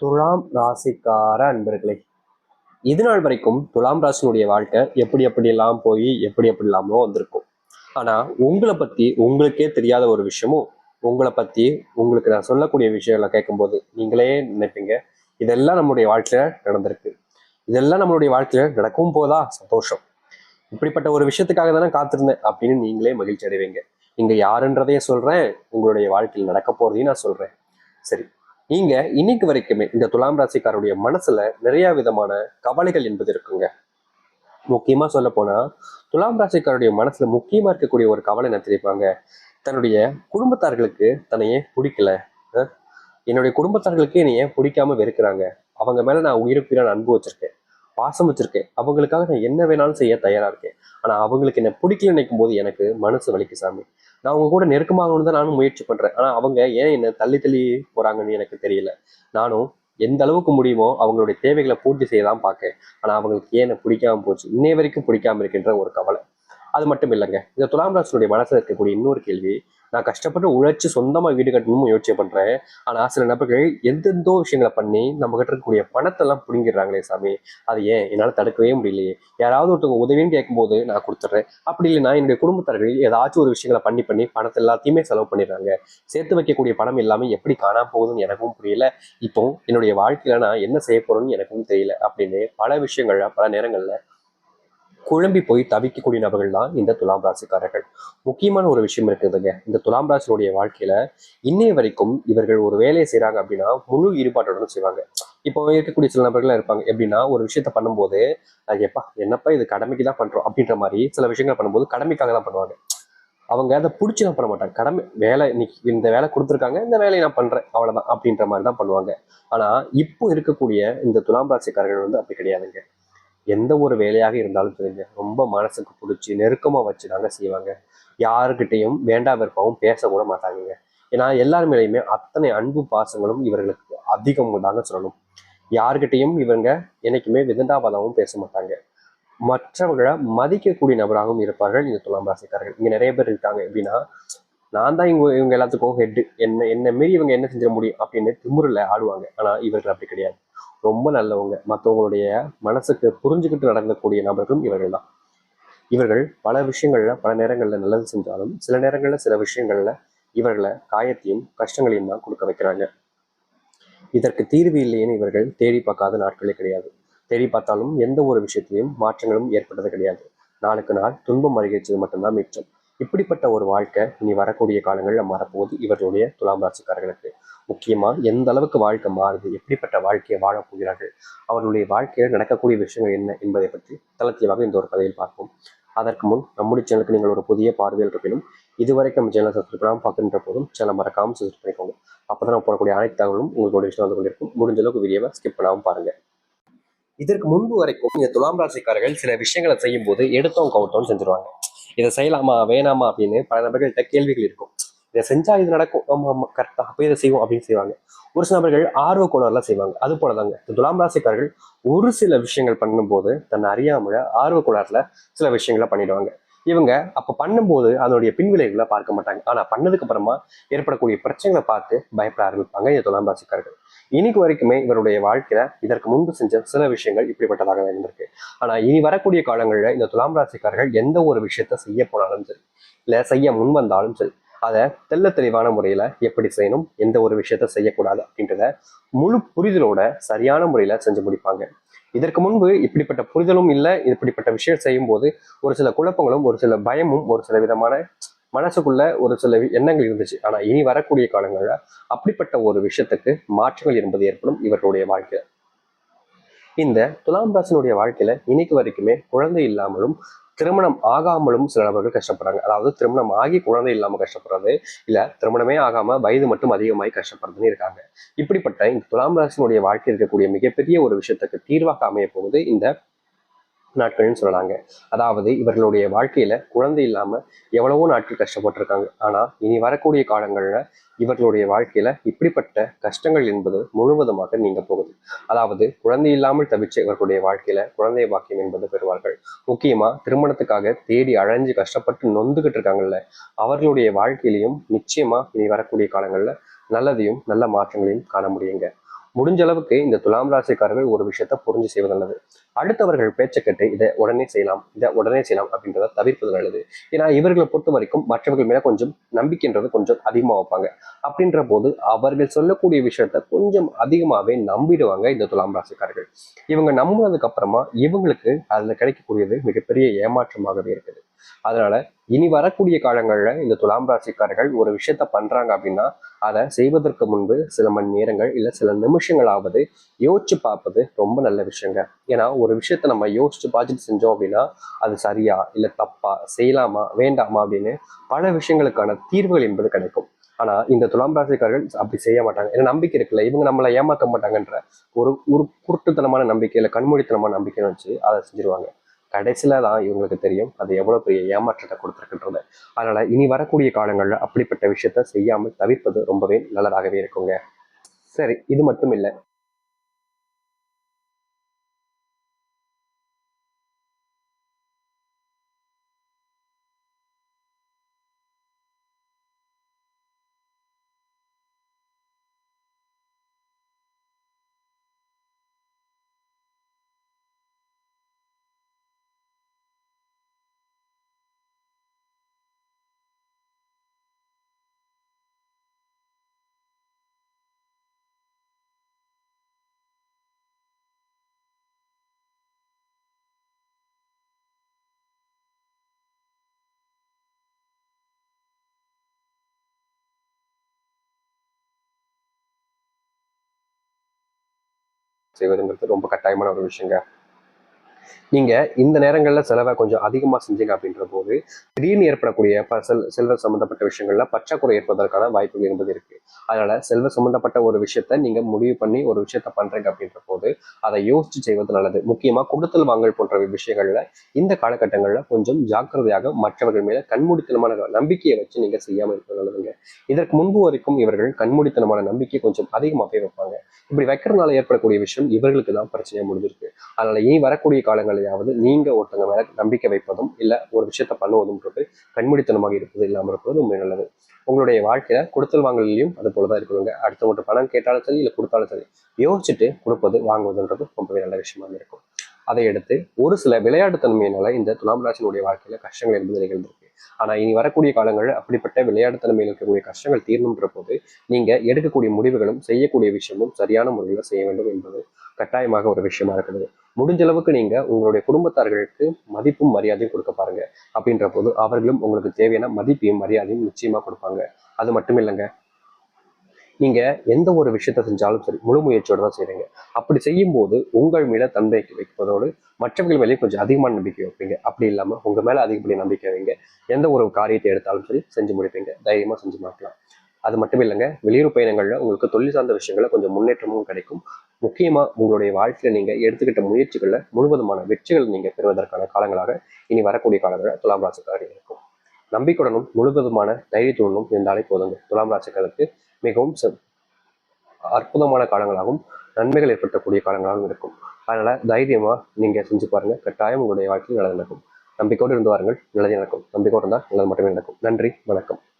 துலாம் ராசிக்கார அன்பர்களே, இது நாள் வரைக்கும் துலாம் ராசினுடைய வாழ்க்கை எப்படியெல்லாம் போய் எப்படிலாமோ வந்திருக்கும். ஆனா உங்களை பத்தி உங்களுக்கே தெரியாத ஒரு விஷயமும், உங்களை பத்தி உங்களுக்கு நான் சொல்லக்கூடிய விஷயங்களை கேட்கும்போது நீங்களே நினைப்பீங்க, இதெல்லாம் நம்மளுடைய வாழ்க்கையில நடந்திருக்கு, இதெல்லாம் நம்மளுடைய வாழ்க்கையில நடக்கவும் போதா, சந்தோஷம், இப்படிப்பட்ட ஒரு விஷயத்துக்காக தானே காத்திருந்தேன் அப்படின்னு நீங்களே மகிழ்ச்சி அடைவீங்க. நீங்க யாருன்றதையும் சொல்றேன், உங்களுடைய வாழ்க்கையில் நடக்க போறதையும் நான் சொல்றேன். சரி, நீங்க இன்னைக்கு வரைக்குமே இந்த துலாம் ராசிக்காரருடைய மனசுல நிறைய விதமான கவலைகள் என்பது இருக்குங்க. முக்கியமா சொல்ல போனா துலாம் ராசிக்காரருடைய மனசுல முக்கியமா இருக்கக்கூடிய ஒரு கவலை என்ன தெரியுமாங்க? தன்னுடைய குடும்பத்தார்களுக்கு தன்னையே பிடிக்கல, என்னுடைய குடும்பத்தார்களுக்கு என்னைய பிடிக்காம வெறுக்கிறாங்க, அவங்க மேல நான் உயிருக்குயிரான அன்பு வச்சிருக்கேன், பாசம் வச்சிருக்கேன், அவங்களுக்காக நான் என்ன வேணாலும் செய்ய தயாரா இருக்கேன், ஆனா அவங்களுக்கு என்ன பிடிக்கல நினைக்கும் போது எனக்கு மனசு வலிக்கு சாமி. நான் அவங்க கூட நெருக்கமாகணும்னு தான் நானும் முயற்சி பண்றேன், ஆனா அவங்க ஏன் என்ன தள்ளி தள்ளி போறாங்கன்னு எனக்கு தெரியல. நானும் எந்த அளவுக்கு முடியுமோ அவங்களுடைய தேவைகளை பூர்த்தி செய்யலாம் பார்க்கேன், ஆனா அவங்களுக்கு ஏன் என்ன பிடிக்காம போச்சு, இன்னைய வரைக்கும் பிடிக்காம இருக்கின்ற ஒரு கவலை. அது மட்டும் இல்லைங்க, இந்த துலாம் ராசினுடைய மனசுல இருக்கக்கூடிய இன்னொரு கேள்வி, நான் கஷ்டப்பட்டு உழைச்சு சொந்தமா வீடு கட்டணும்னு முயற்சி பண்றேன், ஆனா சில நபர்கள் எந்தெந்தோ விஷயங்களை பண்ணி நம்ம கிட்ட இருக்கக்கூடிய பணத்தை எல்லாம் பிடுங்கிடுறாங்களே சாமி, அது ஏன் என்னால தடுக்கவே முடியலையே. யாராவது ஒருத்தவங்க உதவின்னு கேட்கும்போது நான் கொடுத்துட்றேன், அப்படி இல்லைன்னா என்னுடைய குடும்பத்தார்கள் ஏதாச்சும் ஒரு விஷயங்களை பண்ணி பண்ணி பணத்தை எல்லாத்தையுமே செலவு பண்ணிடுறாங்க, சேர்த்து வைக்கக்கூடிய பணம் எல்லாமே எப்படி காணாம போகுதுன்னு எனக்கும் புரியல, இப்போ என்னுடைய வாழ்க்கையில நான் என்ன செய்ய போறேன்னு எனக்கும் தெரியல அப்படின்னு பல விஷயங்கள்ல பல நேரங்கள்ல குழம்பி போய் தவிக்கக்கூடிய நபர்கள் தான் இந்த துலாம் ராசிக்காரர்கள். முக்கியமான ஒரு விஷயம் இருக்குதுங்க, இந்த துலாம் ராசியுடைய வாழ்க்கையில இன்னைய வரைக்கும் இவர்கள் ஒரு வேலையை செய்யறாங்க அப்படின்னா முழு ஈடுபாட்டுடன் செய்வாங்க. இப்போ இருக்கக்கூடிய சில நபர்கள் இருப்பாங்க, எப்படின்னா ஒரு விஷயத்த பண்ணும்போது எப்பா என்னப்பா இது கடமைக்கு தான் பண்றோம் அப்படின்ற மாதிரி சில விஷயங்கள் பண்ணும்போது கடமைக்காக தான் பண்ணுவாங்க. அவங்க அதை பிடிச்சி பண்ண மாட்டாங்க, கடமை வேலை இன்னைக்கு இந்த வேலை கொடுத்துருக்காங்க, இந்த வேலையை நான் பண்றேன் அவ்வளவுதான் அப்படின்ற மாதிரி தான் பண்ணுவாங்க. ஆனா இப்போ இருக்கக்கூடிய இந்த துலாம் ராசிக்காரர்கள் வந்து அப்படி கிடையாதுங்க. எந்த ஒரு வேலையாக இருந்தாலும் சரிங்க, ரொம்ப மனசுக்கு பிடிச்சி நெருக்கமா வச்சு தாங்க செய்வாங்க. யாருக்கிட்டையும் வேண்டா விருப்பமும் பேசக்கூட மாட்டாங்க. ஏன்னா எல்லார் மேலேயுமே அத்தனை அன்பு பாசங்களும் இவர்களுக்கு அதிகம் தாங்க சொல்லணும். யாருக்கிட்டையும் இவங்க என்னைக்குமே விதண்டாவாதமும் பேச மாட்டாங்க. மற்றவர்களை மதிக்கக்கூடிய நபராகவும் இருப்பார்கள் இந்த துலாம் ராசிக்காரர்கள். இங்க நிறைய பேர் இருக்காங்க, எப்படின்னா நான் தான் இவங்க எல்லாத்துக்கும் ஹெட், என்ன மீறி இவங்க என்ன செஞ்சிட முடியும் அப்படின்னு திமுறில் ஆடுவாங்க. ஆனா இவர்கள் அப்படி கிடையாது, ரொம்ப நல்லவங்க, மற்றவங்களுடைய மனசுக்கு புரிஞ்சுக்கிட்டு நடக்கக்கூடிய நபர்களும் இவர்கள் தான். இவர்கள் பல விஷயங்கள்ல பல நேரங்கள்ல நல்லது செஞ்சாலும் சில நேரங்கள்ல சில விஷயங்கள்ல இவர்களை காயத்தையும் கஷ்டங்களையும் தான் கொடுக்க வைக்கிறாங்க. இதற்கு தீர்வு இல்லைன்னு இவர்கள் தேடி பார்க்காத நாட்களே கிடையாது. தேடி பார்த்தாலும் எந்த ஒரு விஷயத்திலையும் மாற்றங்களும் ஏற்பட்டது கிடையாது. நாளுக்கு நாள் துன்பம் அதிகரிச்சது மட்டும்தான் மிச்சம். இப்படிப்பட்ட ஒரு வாழ்க்கை இனி வரக்கூடிய காலங்களில் மாறப்போகுது இவர்களுடைய துலாம் ராசிக்காரர்களுக்கு. முக்கியமா எந்த அளவுக்கு வாழ்க்கை மாறுது, எப்படிப்பட்ட வாழ்க்கையை வாழப் போகிறார்கள், அவர்களுடைய வாழ்க்கையில் நடக்கக்கூடிய விஷயங்கள் என்ன என்பதை பற்றி தளர்த்தியவாக இந்த ஒரு கதையில் பார்ப்போம். அதற்கு முன் நம்முடைய சேனலுக்கு நீங்கள் ஒரு புதிய பார்வையில் இருப்பினும் இதுவரைக்கும் நம்ம சேனலை சப்ஸ்கிரைப் பண்ணாமல் பார்க்கின்ற போதும் சேனல் மறக்காமல் சப்ஸ்கிரைப் பண்ணிக்கோங்க. அப்பதான் நம்ம போடக்கூடிய அனைத்து தகவலும் உங்களுக்கு விஷயம் வந்து கொண்டிருக்கும். முடிஞ்ச அளவுக்கு வீடியோவை ஸ்கிப் பண்ணாமல் பாருங்க. இதற்கு முன்பு வரைக்கும் இந்த துலாம் ராசிக்காரர்கள் சில விஷயங்களை செய்யும் போது எடுத்தோம் கவுத்தோம் செஞ்சிருவாங்க. இதை செய்யலாமா வேணாமா அப்படின்னு பல நபர்கள்ட்ட கேள்விகள் இருக்கும். இதை செஞ்சா இது நடக்கும், ஆமா ஆமா கரெக்டா அப்ப இதை செய்வோம் அப்படின்னு செய்வாங்க. ஒரு சில நபர்கள் ஆர்வ கோளாறுலாம் செய்வாங்க. அது போலதாங்க இந்த துலாம் ராசிக்காரர்கள் ஒரு சில விஷயங்கள் பண்ணும்போது தன்னை அறியாமல ஆர்வ கோளாறுல சில விஷயங்களை பண்ணிடுவாங்க. இவங்க அப்ப பண்ணும்போது அதனுடைய பின்விளைவுகளை பார்க்க மாட்டாங்க, ஆனா பண்ணதுக்கு அப்புறமா ஏற்படக்கூடிய பிரச்சனைகளை பார்த்து பயப்பட ஆரம்பிப்பாங்க இந்த துலாம் ராசிக்காரர்கள். இன்னைக்கு வரைக்குமே இவருடைய வாழ்க்கையில இதற்கு முன்பு செஞ்ச சில விஷயங்கள் இப்படிப்பட்டதாக இருந்திருக்கு. ஆனா இனி வரக்கூடிய காலங்களில் இந்த துலாம் ராசிக்காரர்கள் எந்த ஒரு விஷயத்த செய்ய போனாலும் சரி, இல்ல செய்ய முன் வந்தாலும் சரி, அதை தெள்ள தெளிவான முறையில எப்படி செய்யணும், எந்த ஒரு விஷயத்த செய்யக்கூடாது அப்படின்றத முழு புரிதலோட சரியான முறையில செஞ்சு முடிப்பாங்க. இதற்கு முன்பு இப்படிப்பட்ட புரிதலும் இல்லை, இப்படிப்பட்ட விஷயம் செய்யும் போது ஒரு சில குழப்பங்களும் ஒரு சில பயமும் ஒரு சில விதமான மனசுக்குள்ள ஒரு சில எண்ணங்கள் இருந்துச்சு. ஆனா இனி வரக்கூடிய காலங்கள்ல அப்படிப்பட்ட ஒரு விஷயத்துக்கு மாற்றங்கள் என்பது ஏற்படும் இவர்களுடைய வாழ்க்கையில. இந்த துலாம் ராசினுடைய வாழ்க்கையில இன்னைக்கு வரைக்குமே குழந்தை இல்லாமலும் திருமணம் ஆகாமலும் சில நபர்கள் கஷ்டப்படுறாங்க. அதாவது திருமணம் ஆகி குழந்தை இல்லாம கஷ்டப்படுறது, இல்ல திருமணமே ஆகாம வயது மட்டும் அதிகமாகி கஷ்டப்படுறதுன்னு இருக்காங்க. இப்படிப்பட்ட இந்த துலாம் ராசினுடைய வாழ்க்கை இருக்கக்கூடிய மிகப்பெரிய ஒரு விஷயத்துக்கு தீர்வாக அமைய போகுது இந்த நாட்கள்னு சொல்லலாங்க. அதாவது இவர்களுடைய வாழ்க்கையில குழந்தை இல்லாம எவ்வளவோ நாட்கள் கஷ்டப்பட்டிருக்காங்க. ஆனா இனி வரக்கூடிய காலங்கள்ல இவர்களுடைய வாழ்க்கையில இப்படிப்பட்ட கஷ்டங்கள் என்பது முழுவதுமாக நீங்க போகுது. அதாவது குழந்தை இல்லாமல் தவிச்ச இவர்களுடைய வாழ்க்கையில குழந்தை பாக்கியம் என்பது பெறுவார்கள். முக்கியமா திருமணத்துக்காக தேடி அழைஞ்சு கஷ்டப்பட்டு நொந்துகிட்டு இருக்காங்கல்ல, அவர்களுடைய வாழ்க்கையிலையும் நிச்சயமா இனி வரக்கூடிய காலங்கள்ல நல்லதையும் நல்ல மாற்றங்களையும் காண முடியுங்க. முடிஞ்ச அளவுக்கு இந்த துலாம் ராசிக்காரர்கள் ஒரு விஷயத்த புரிஞ்சு செய்வது நல்லது. அடுத்தவர்கள் பேச்சை கேட்டு இதை உடனே செய்யலாம், இதை உடனே செய்யலாம் அப்படின்றத தவிர்ப்பது நல்லது. ஏன்னா இவர்களை பொறுத்த வரைக்கும் மற்றவர்கள் மேல கொஞ்சம் நம்பிக்கைன்றது கொஞ்சம் அதிகமா வைப்பாங்க. அப்படின்ற போது அவர்கள் சொல்லக்கூடிய விஷயத்த கொஞ்சம் அதிகமாவே நம்பிடுவாங்க இந்த துலாம் ராசிக்காரர்கள். இவங்க நம்பினதுக்கு அப்புறமா இவங்களுக்கு அதுல கிடைக்கக்கூடியது மிகப்பெரிய ஏமாற்றமாகவே இருக்குது. அதனால இனி வரக்கூடிய காலங்கள்ல இந்த துலாம் ராசிக்காரர்கள் ஒரு விஷயத்த பண்றாங்க அப்படின்னா அதை செய்வதற்கு முன்பு சில மணி நேரங்கள் இல்ல சில நிமிஷங்களாவது யோசிச்சு பார்ப்பது ரொம்ப நல்ல விஷயங்க. ஏன்னா ஒரு விஷயத்த நம்ம யோசிச்சு பார்த்துட்டு செஞ்சோம் அப்படின்னா அது சரியா இல்ல தப்பா, செய்யலாமா வேண்டாமா அப்படின்னு பல விஷயங்களுக்கான தீர்வுகள் என்பது கிடைக்கும். ஆனா இந்த துலாம் ராசிக்காரர்கள் அப்படி செய்ய மாட்டாங்க. ஏன்னா நம்பிக்கை இருக்குல்ல, இவங்க நம்மளை ஏமாற்ற மாட்டாங்கன்ற ஒரு ஒரு குருட்டுத்தனமான நம்பிக்கை இல்ல கண்மூடித்தனமான நம்பிக்கைன்னு வச்சு அதை செஞ்சிருவாங்க. கடைசியில தான் இவங்களுக்கு தெரியும் அது எவ்வளவு பெரிய ஏமாற்றத்தை கொடுத்துருக்குன்றது. அதனால இனி வரக்கூடிய காலங்கள்ல அப்படிப்பட்ட விஷயத்த செய்யாமல் தவிர்ப்பது ரொம்பவே நல்லதாகவே இருக்குங்க. சரி, இது மட்டும் இல்ல. செய்வதுங்கிறது ரொம்ப கட்டாயமான ஒரு விஷயங்க. நீங்க இந்த நேரங்கள்ல செலவை கொஞ்சம் அதிகமா செஞ்சீங்க அப்படின்ற போது திடீர்னு ஏற்படக்கூடிய செல்வ சம்பந்தப்பட்ட விஷயங்கள்ல பற்றாக்குறை ஏற்பதற்கான வாய்ப்புகள் என்பது இருக்கு. அதனால செல்வ சம்பந்தப்பட்ட ஒரு விஷயத்த நீங்க முடிவு பண்ணி ஒரு விஷயத்த பண்றீங்க அப்படின்ற போது அதை யோசிச்சு செய்வது நல்லது. முக்கியமா கொடுத்தல் வாங்கல் போன்ற விஷயங்கள்ல இந்த காலகட்டங்கள்ல கொஞ்சம் ஜாக்கிரதையாக மற்றவர்கள் மேல கண்மூடித்தனமான நம்பிக்கையை வச்சு நீங்க செய்யாம இருப்பது நல்லதுங்க. இதற்கு முன்பு வரைக்கும் இவர்கள் கண்மூடித்தனமான நம்பிக்கை கொஞ்சம் அதிகமாகவே வைப்பாங்க. இப்படி வைக்கிறதுனால ஏற்படக்கூடிய விஷயம் இவர்களுக்கு தான் பிரச்சனையா முடிஞ்சிருக்கு. அதனால இனி வரக்கூடிய காலங்களையாவது நீங்க ஒருத்தங்க மேல நம்பிக்கை வைப்பதும் இல்ல ஒரு விஷயத்த பண்ணுவதும்ன்றது கண்மூடித்தனமாக இருப்பது இல்லாமல் இருப்பது ரொம்ப நல்லது. உங்களுடைய வாழ்க்கையில கொடுத்தல் வாங்கலையும் அது போலதான் இருக்கணுங்க. அடுத்தவங்க பணம் கேட்டாலும் சரி இல்ல கொடுத்தாலும் சரி யோசிச்சுட்டு கொடுப்பது வாங்குவதுன்றது ரொம்பவே நல்ல விஷயமா இருக்கும். அதை எடுத்து ஒரு சில விளையாட்டுத்தன்மையினால இந்த துலாம் ராசினுடைய வாழ்க்கையில கஷ்டங்கள் என்பது நிகழ்ந்திருக்கு. ஆனா இனி வரக்கூடிய காலங்களில் அப்படிப்பட்ட விளையாட்டுத்தன்மையில் இருக்கக்கூடிய கஷ்டங்கள் தீரணுன்ற போது நீங்க எடுக்கக்கூடிய முடிவுகளும் செய்யக்கூடிய விஷயமும் சரியான முறையில் செய்ய வேண்டும் என்பது கட்டாயமாக ஒரு விஷயமா இருக்குது. முடிஞ்ச அளவுக்கு நீங்க உங்களுடைய குடும்பத்தார்களுக்கு மதிப்பும் மரியாதையும் கொடுக்க பாருங்க. அப்படின்ற போது அவர்களும் உங்களுக்கு தேவையான மதிப்பையும் மரியாதையும் நிச்சயமா கொடுப்பாங்க. அது மட்டும் இல்லைங்க, நீங்க எந்த ஒரு விஷயத்த செஞ்சாலும் சரி முழு முயற்சியோட தான் செய்றீங்க. அப்படி செய்யும் போது உங்கள் மேல தந்தைக்கு வைப்பதோடு மற்றவர்கள் மேலேயும் கொஞ்சம் அதிகமான நம்பிக்கை வைப்பீங்க. அப்படி இல்லாம உங்க மேல அதிகப்படி நம்பிக்கை வைங்க. எந்த ஒரு காரியத்தை எடுத்தாலும் சரி செஞ்சு முடிப்பீங்க. தைரியமா செஞ்சு பார்க்கலாம். அது மட்டும் இல்லைங்க, வெளியூர் பயணங்கள்ல உங்களுக்கு தொழில் சார்ந்த விஷயங்கள்ல கொஞ்சம் முன்னேற்றமும் கிடைக்கும். முக்கியமா உங்களுடைய வாழ்க்கையில நீங்க எடுத்துக்கிட்ட முயற்சிகள்ல முழுவதுமான வெற்றிகள் நீங்க பெறுவதற்கான காலங்களாக இனி வரக்கூடிய காலங்களில் துலாம் ராசிக்காரர்கள் இருக்கும். நம்பிக்கையுடனும் முழுவதுமான தைரியத்துடனும் இருந்தாலே போதுங்க. துலாம் ராசிக்காரருக்கு மிகவும் அற்புதமான காலங்களாகவும் நன்மைகள் ஏற்படுத்தக்கூடிய காலங்களாகவும் இருக்கும். அதனால தைரியமா நீங்க செஞ்சு பாருங்க. கட்டாயம் உங்களுடைய வாழ்க்கையில் நல்லது நடக்கும். நம்பிக்கையோடு இருந்து வாருங்கள், நல்லதே நடக்கும். நம்பிக்கையோடு இருந்தால் நல்லது மட்டுமே நடக்கும். நன்றி, வணக்கம்.